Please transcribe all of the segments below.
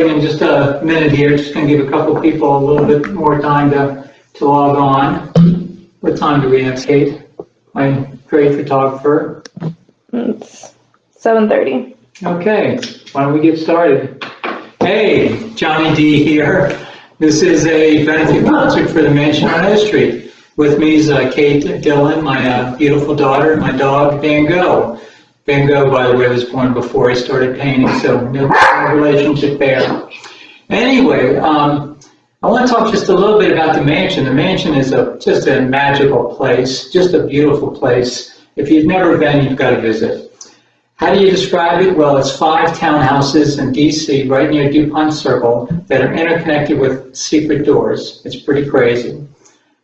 In just a minute here, just going to give a couple people a little bit more time to log on. What time do we have, Kate? My great photographer. It's 7:30. Okay, why don't we get started? Hey, Johnny D here. This is a benefit concert for the Mansion on O Street. With me is Kate Dillon, my beautiful daughter, and my dog, Van Gogh. Van Gogh, by the way, was born before I started painting, so no relationship there. Anyway, I want to talk just a little bit about the mansion. The mansion is just a magical place, just a beautiful place. If you've never been, you've got to visit. How do you describe it? Well, it's 5 townhouses in D.C., right near DuPont Circle, that are interconnected with secret doors. It's pretty crazy.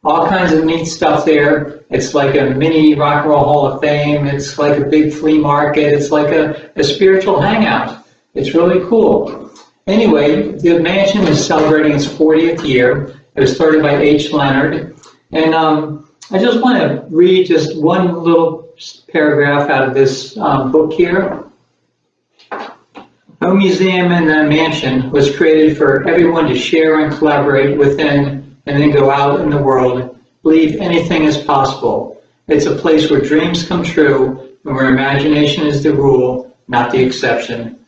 All kinds of neat stuff there. It's like a mini Rock and Roll Hall of Fame. It's like a big flea market. It's like a spiritual hangout. It's really cool. Anyway, the mansion is celebrating its 40th year. It was started by H. Leonard. And I just want to read just one little paragraph out of this book here. No museum in the mansion was created for everyone to share and collaborate within and then go out in the world, believe anything is possible. It's a place where dreams come true and where imagination is the rule, not the exception.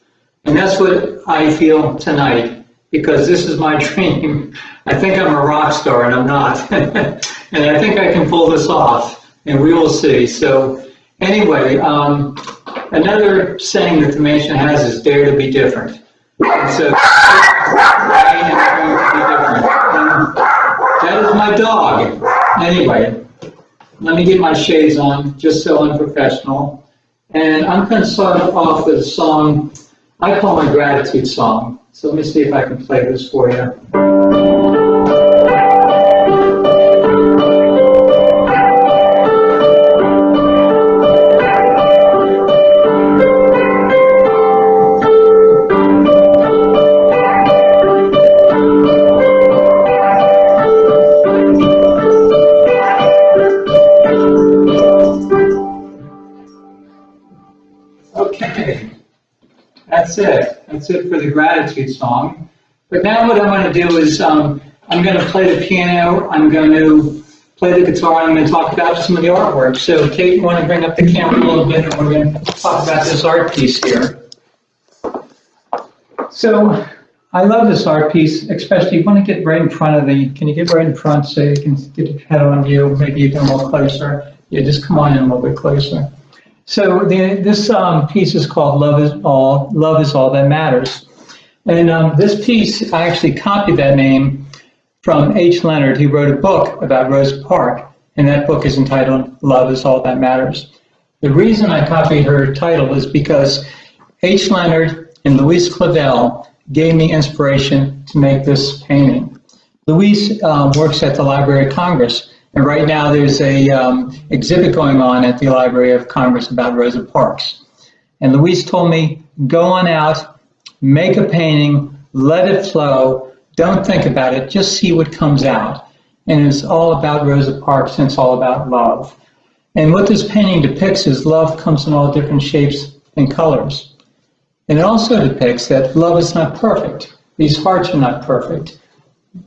And that's what I feel tonight, because this is my dream. I think I'm a rock star, and I'm not. And I think I can pull this off, and we will see. So anyway, another saying that the mansion has is dare to be different. And so, that is my dog. Anyway, let me get my shades on, just so unprofessional. And I'm going to start off with a song I call my gratitude song. So let me see if I can play this for you. Okay. That's it for the gratitude song. But now what I'm going to do is I'm going to play the piano, I'm going to play the guitar, and I'm going to talk about some of the artwork. So Kate, you want to bring up the camera a little bit, and we're going to talk about this art piece here. So I love this art piece, especially you want to get right in front of can you get right in front so you can get your head on you, maybe you can a little closer. Yeah, just come on in a little bit closer. So this piece is called Love is All That Matters. And this piece, I actually copied that name from H. Leonard. He wrote a book about Rosa Parks, and that book is entitled Love is All That Matters. The reason I copied her title is because H. Leonard and Louise Clavel gave me inspiration to make this painting. Louise works at the Library of Congress. And right now there's a exhibit going on at the Library of Congress about Rosa Parks. And Louise told me, go on out, make a painting, let it flow, don't think about it, just see what comes out. And it's all about Rosa Parks, and it's all about love. And what this painting depicts is love comes in all different shapes and colors. And it also depicts that love is not perfect. These hearts are not perfect.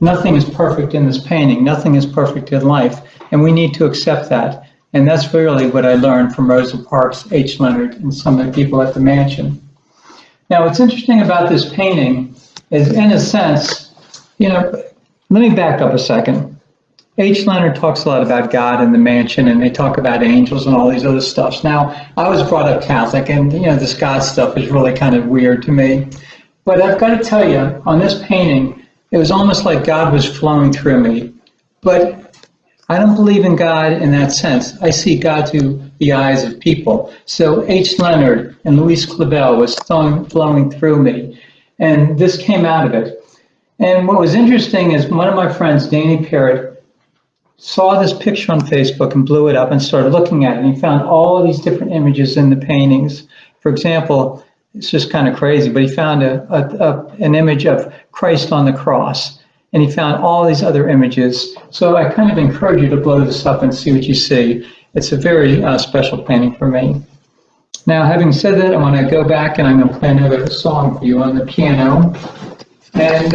Nothing is perfect in this painting. Nothing is perfect in life. And we need to accept that. And that's really what I learned from Rosa Parks, H. Leonard, and some of the people at the mansion. Now, what's interesting about this painting is, in a sense, let me back up a second. H. Leonard talks a lot about God and the mansion, and they talk about angels and all these other stuffs. Now, I was brought up Catholic, and, this God stuff is really kind of weird to me. But I've got to tell you, on this painting, it was almost like God was flowing through me. But I don't believe in God in that sense. I see God through the eyes of people. So H. Leonard and Louise Clavel was flowing through me. And this came out of it. And what was interesting is one of my friends, Danny Parrott, saw this picture on Facebook and blew it up and started looking at it. And he found all of these different images in the paintings. For example, it's just kind of crazy, but he found an image of Christ on the cross, and he found all these other images. So I kind of encourage you to blow this up and see what you see. It's a very special painting for me. Now, having said that, I want to go back and I'm going to play another song for you on the piano. And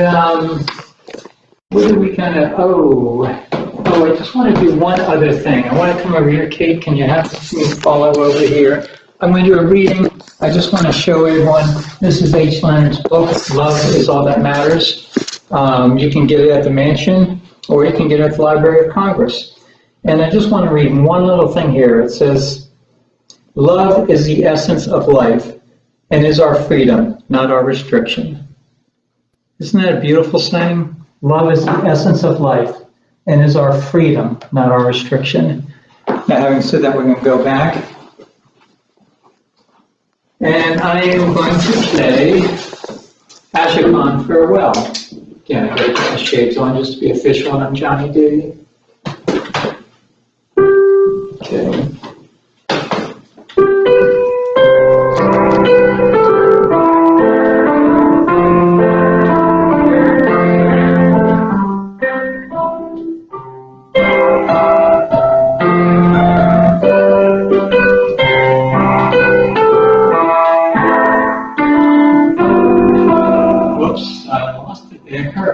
what are we gonna, I just want to do one other thing. I want to come over here. Kate, can you have me follow over here? I'm going to do a reading. I just want to show everyone, this is H. Leonard's book, Love is All That Matters. You can get it at the mansion, or you can get it at the Library of Congress. And I just want to read one little thing here. It says, love is the essence of life and is our freedom, not our restriction. Isn't that a beautiful saying? Love is the essence of life and is our freedom, not our restriction. Now, having said that, we're going to go back. And I am going to play Ashikon Farewell. Again, I got to put my shades on just to be official, and I'm Johnny D. Okay.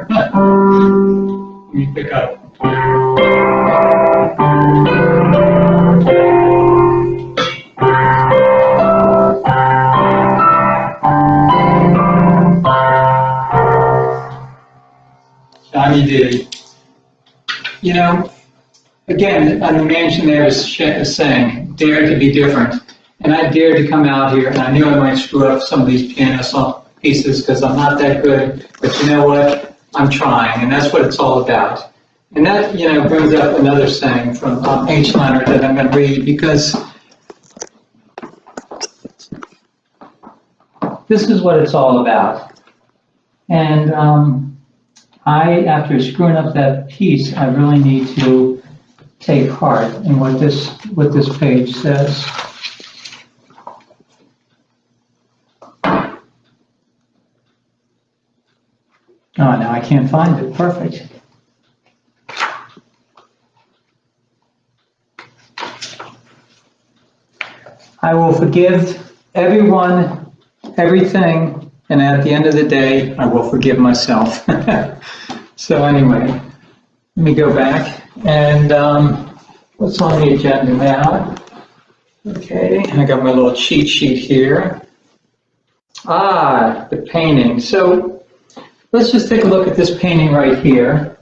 Let me pick up. Johnny D. You know, again, on the mansion there is saying, dare to be different. And I dared to come out here, and I knew I might screw up some of these piano pieces because I'm not that good, but you know what? I'm trying, and that's what it's all about. And that, you know, brings up another saying from H. Leonard that I'm going to read, because this is what it's all about. And after screwing up that piece, I really need to take heart in what this page says. Oh, now I can't find it. Perfect. I will forgive everyone, everything, and at the end of the day, I will forgive myself. So anyway, let me go back. And what's on the agenda now? Okay, I got my little cheat sheet here. The painting. So let's just take a look at this painting right here.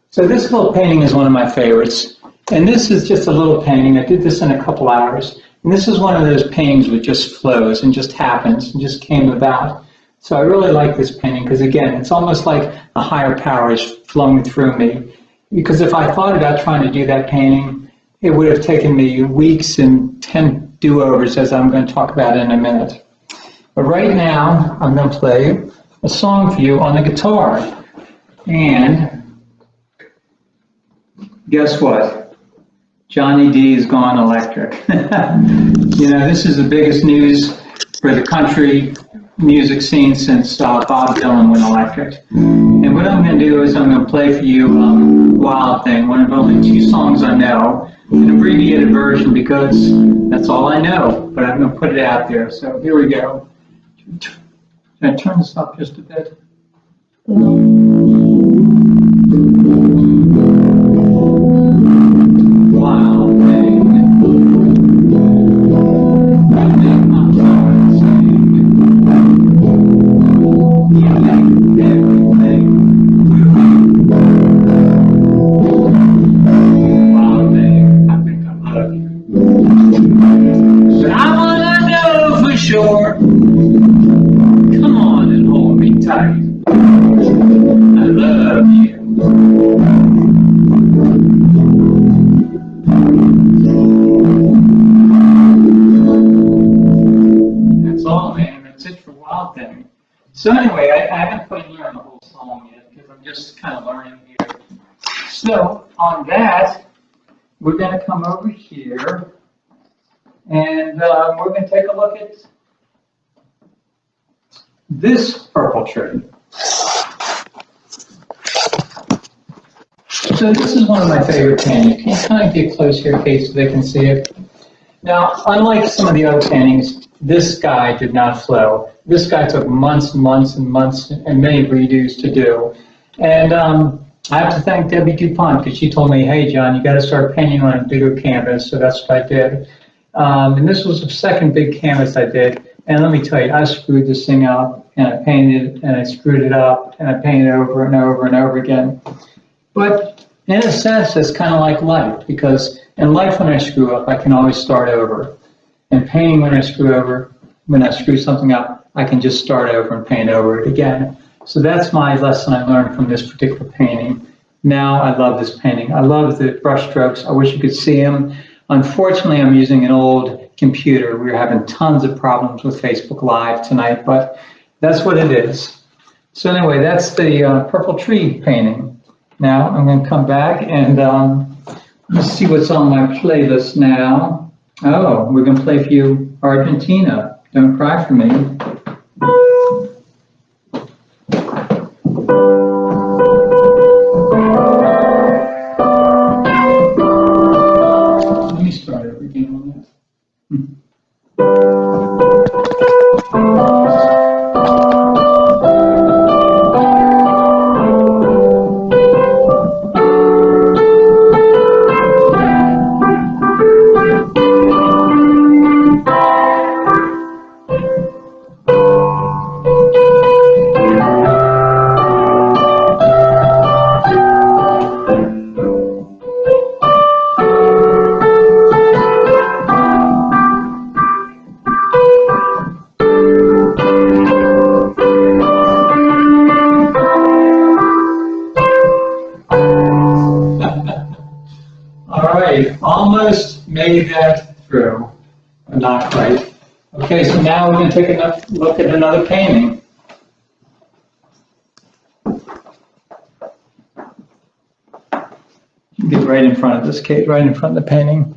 So this little painting is one of my favorites. And this is just a little painting. I did this in a couple hours. And this is one of those paintings which just flows and just happens and just came about. So I really like this painting because, again, it's almost like a higher power is flowing through me. Because if I thought about trying to do that painting, it would have taken me weeks and 10 do-overs, as I'm going to talk about in a minute. But right now, I'm going to play a song for you on the guitar. And guess what? Johnny D has gone electric. You know, this is the biggest news for the country music scene since Bob Dylan went electric. And what I'm going to do is I'm going to play for you Wild Thing, one of only 2 songs I know, an abbreviated version because that's all I know, but I'm going to put it out there. So here we go. Can I turn this up just a bit? Wild thing. Wild thing. I think I love you. But I want to know for sure. Come on and hold me tight. I love you. That's all, man. That's it for Wild Thing. So anyway, I haven't quite learned the whole song yet because I'm just kind of learning here. So on that, we're going to come over here and we're going to take a look at this purple tree. So this is one of my favorite paintings. Can you kind of get close here, Kate, so they can see it? Now, unlike some of the other paintings, this guy did not flow. this guy took months and months and months and many redos to do. And I have to thank Debbie DuPont because she told me, hey, John, you got to start painting on a bigger canvas. So that's what I did. And this was the second big canvas I did. And let me tell you, I screwed this thing up, and I painted it, and I screwed it up, and I painted over and over and over again. But in a sense, it's kind of like life, because in life, when I screw up, I can always start over. And painting, when I screw something up, I can just start over and paint over it again. So that's my lesson I learned from this particular painting. Now I love this painting. I love the brush strokes. I wish you could see them. Unfortunately, I'm using an old computer. We're having tons of problems with Facebook Live tonight, but that's what it is. So anyway, that's the purple tree painting. Now I'm going to come back and let's see what's on my playlist now. Oh, we're going to play for you Argentina. Don't Cry for Me. Let me start over again on that. Almost made that through, but not quite. Okay, so now we're going to take a look at another painting. Get right in front of this, Kate, right in front of the painting.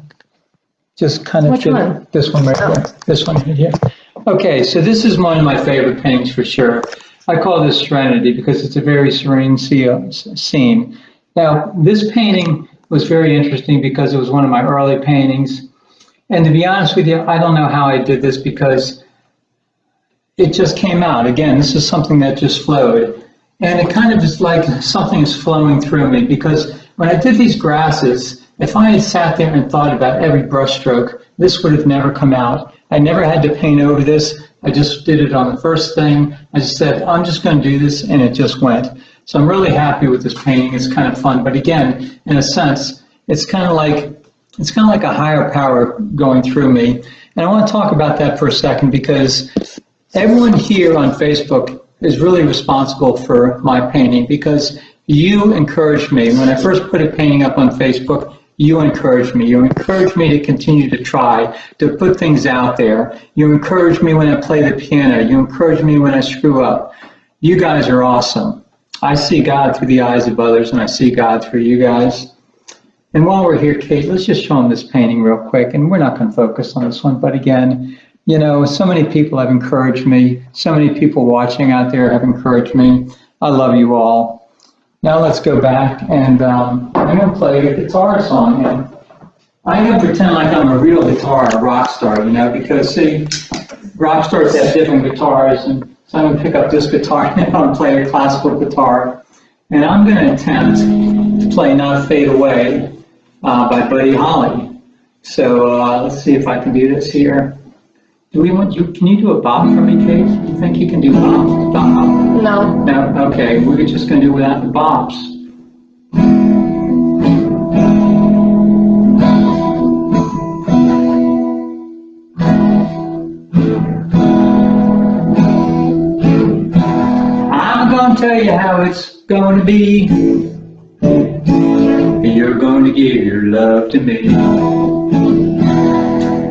Just kind of Which one? This one right here. This one right here. Okay, so this is one of my favorite paintings for sure. I call this Serenity because it's a very serene scene. Now, this painting was very interesting because it was one of my early paintings. And to be honest with you, I don't know how I did this because it just came out. Again, this is something that just flowed. And it kind of is like something is flowing through me because when I did these grasses, if I had sat there and thought about every brush stroke, this would have never come out. I never had to paint over this. I just did it on the first thing. I just said, I'm just going to do this, and it just went. So I'm really happy with this painting. It's kind of fun, but again, in a sense, it's kind of like a higher power going through me. And I want to talk about that for a second because everyone here on Facebook is really responsible for my painting because you encouraged me. When I first put a painting up on Facebook, you encouraged me. You encouraged me to continue to try, to put things out there. You encouraged me when I play the piano. You encouraged me when I screw up. You guys are awesome. I see God through the eyes of others, and I see God through you guys. And while we're here, Kate, let's just show them this painting real quick. And we're not going to focus on this one, but again, you know, so many people have encouraged me. So many people watching out there have encouraged me. I love you all. Now let's go back, and I'm going to play a guitar song. And I'm going to pretend like I'm a real rock star, you know, because, see, rock stars have different guitars. And so I'm going to pick up this guitar now and play a classical guitar. And I'm going to attempt to play Not Fade Away by Buddy Holly. So let's see if I can do this here. Do we want you? Can you do a bop for me, Kate? You think you can do bop? No. No? Okay, we're just going to do without the bops. I'm going to tell you how it's going to be. You're going to give your love to me.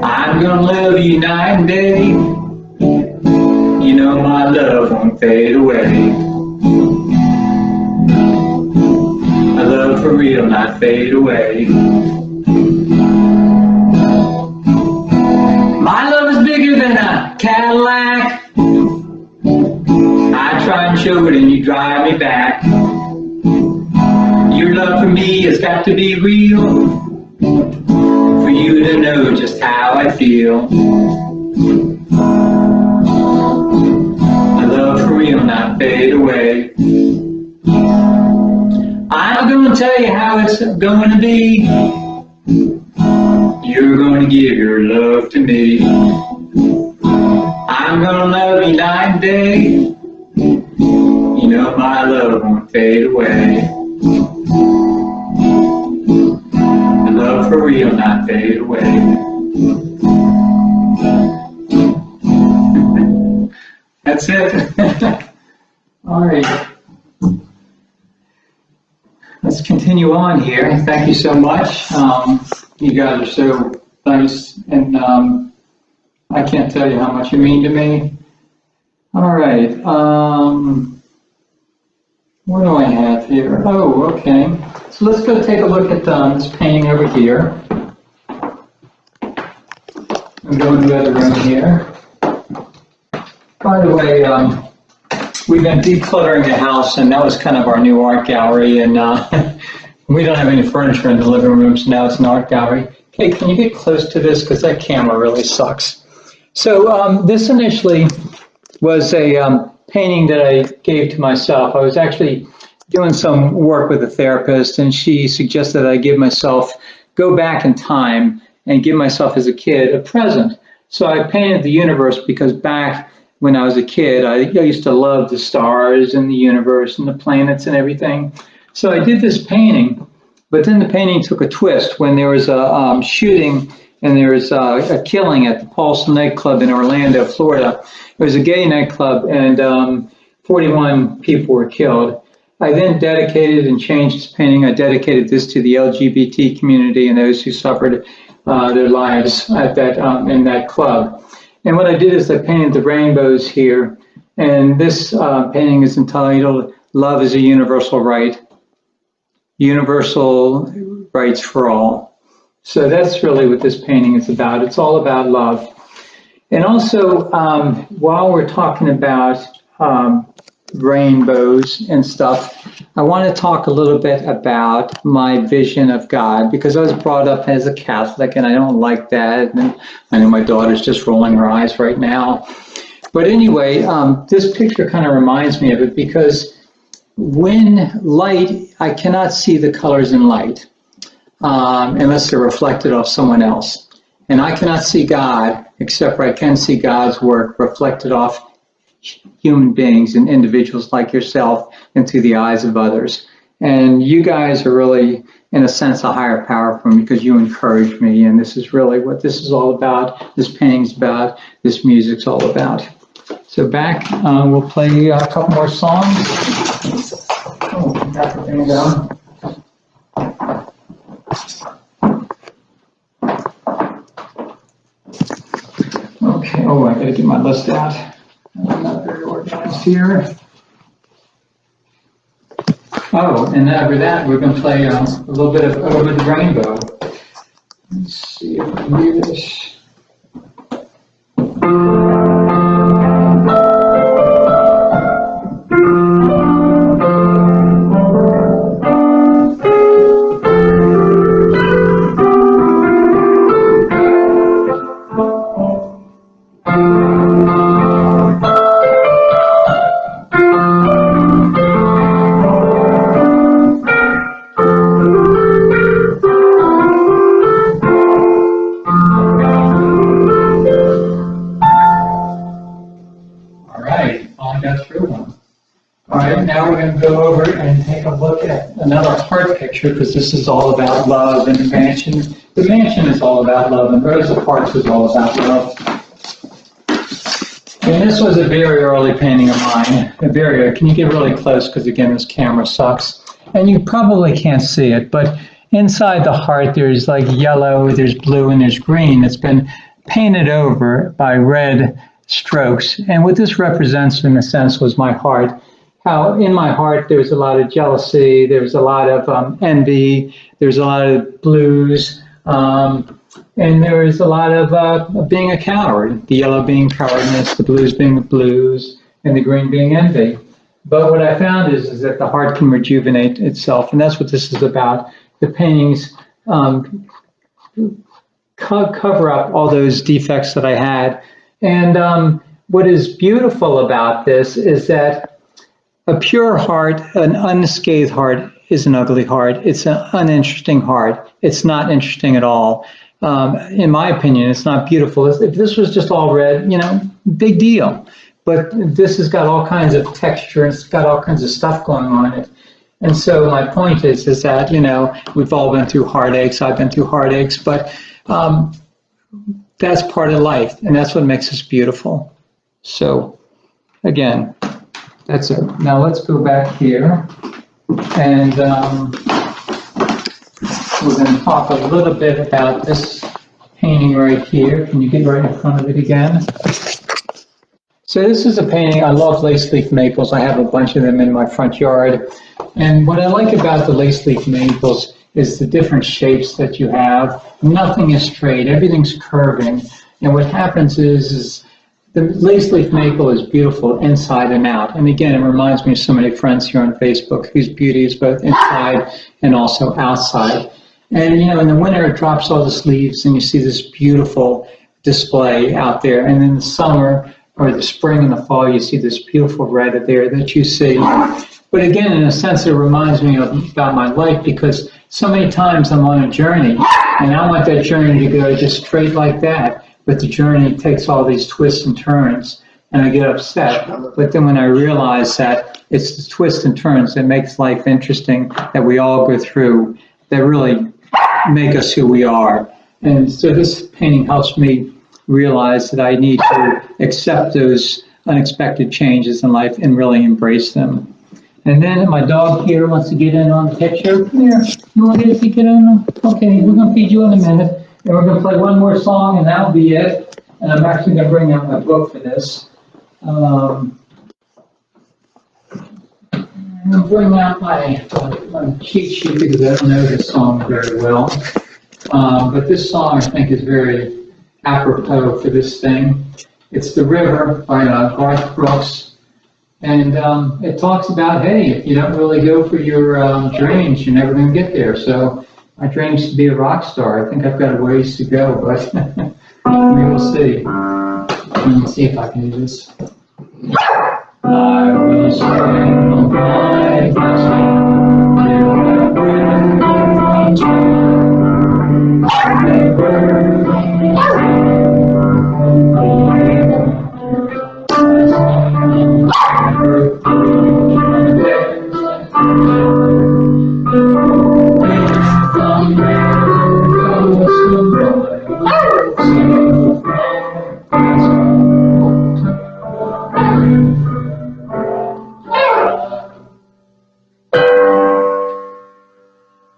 I'm gonna love you night and day. You know my love won't fade away. My love for real, not fade away. My love is bigger than a Cadillac. I try and show it and you drive me back. Your love for me has got to be real. For you to know just how I feel. fade away. I'm gonna tell you how it's going to be. You're gonna give your love to me. I'm gonna love you night and day. You know my love won't fade away. The love for real, not fade away. That's it. All right. Let's continue on here. Thank you so much. You guys are so nice, and I can't tell you how much you mean to me. All right. What do I have here? Oh, okay. So let's go take a look at this painting over here. I'm going to the other room here. By the way, we've been decluttering the house, and that was kind of our new art gallery, and we don't have any furniture in the living room, so now it's an art gallery. Okay, can you get close to this, because that camera really sucks. So this initially was a painting that I gave to myself. I was actually doing some work with a therapist, and she suggested that I go back in time and give myself as a kid a present. So I painted the universe because back when I was a kid, I used to love the stars and the universe and the planets and everything. So I did this painting, but then the painting took a twist when there was a shooting and there was a killing at the Pulse nightclub in Orlando, Florida. It was a gay nightclub, and 41 people were killed. I then dedicated and changed this painting. I dedicated this to the LGBT community and those who suffered their lives at that in that club. And what I did is I painted the rainbows here, and this painting is entitled "Love is a Universal Right." Universal rights for all. So that's really what this painting is about. It's all about love. And also, while we're talking about rainbows and stuff, I want to talk a little bit about my vision of God, because I was brought up as a Catholic and I don't like that. And I know my daughter's just rolling her eyes right now. But anyway, this picture kind of reminds me of it, because when light, I cannot see the colors in light unless they're reflected off someone else. And I cannot see God, except for I can see God's work reflected off human beings and individuals like yourself into the eyes of others. And you guys are really, in a sense, a higher power for me, because you encourage me. And this is really what this is all about. This painting's about. This music's all about. So back, we'll play a couple more songs. Oh, got the thing down. Okay, oh, I gotta get my list out. I'm not very organized here. Oh, and after that, we're gonna play a little bit of Over the Rainbow. Let's see if I can do this. Go over and take a look at another heart picture, because this is all about love and the mansion. The mansion is all about love, and Rosa Parks is all about love. And this was a very early painting of mine. Can you get really close? Because again, this camera sucks. And you probably can't see it, but inside the heart, there's like yellow, there's blue, and there's green. It's been painted over by red strokes. And what this represents, in a sense, was my heart. How in my heart there's a lot of jealousy, there's a lot of envy, there's a lot of blues, and there's a lot of being a coward. The yellow being cowardness, the blues being the blues, and the green being envy. But what I found is that the heart can rejuvenate itself, and that's what this is about. The paintings cover up all those defects that I had. And what is beautiful about this is that a pure heart, an unscathed heart is an ugly heart. It's an uninteresting heart. It's not interesting at all. In my opinion, it's not beautiful. If this was just all red, big deal. But this has got all kinds of texture. It's got all kinds of stuff going on in it. And so my point is that, we've all been through heartaches. I've been through heartaches, but that's part of life, and that's what makes us beautiful. So again, that's it. Now let's go back here, and we're going to talk a little bit about this painting right here. Can you get right in front of it again? So this is a painting. I love lace leaf maples. I have a bunch of them in my front yard. And what I like about the lace leaf maples is the different shapes that you have. Nothing is straight. Everything's curving. And what happens is the lace leaf maple is beautiful inside and out. And again, it reminds me of so many friends here on Facebook whose beauty is both inside and also outside. And, in the winter, it drops all the leaves and you see this beautiful display out there. And in the summer or the spring and the fall, you see this beautiful red there that you see. But again, in a sense, it reminds me about my life, because so many times I'm on a journey and I want that journey to go just straight like that. But the journey takes all these twists and turns and I get upset. But then when I realize that it's the twists and turns that makes life interesting, that we all go through, that really make us who we are. And so this painting helps me realize that I need to accept those unexpected changes in life and really embrace them. And then my dog here wants to get in on the picture. Come here. You want to get in? Okay, we're going to feed you in a minute. And we're going to play one more song, and that'll be it. And I'm actually going to bring out my book for this. I'm going to bring out my cheat sheet because I don't know this song very well. But this song, I think, is very apropos for this thing. It's The River by Garth Brooks. And it talks about, hey, if you don't really go for your dreams, you're never going to get there. So my dream is to be a rock star. I think I've got a ways to go, but we will see. Let me see if I can do this. I will spend my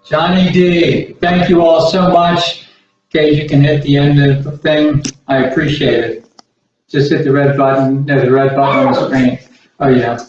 Johnny D, thank you all so much. Okay, you can hit the end of the thing. I appreciate it. Just hit the red button. No, the red button on the screen. Oh, yeah.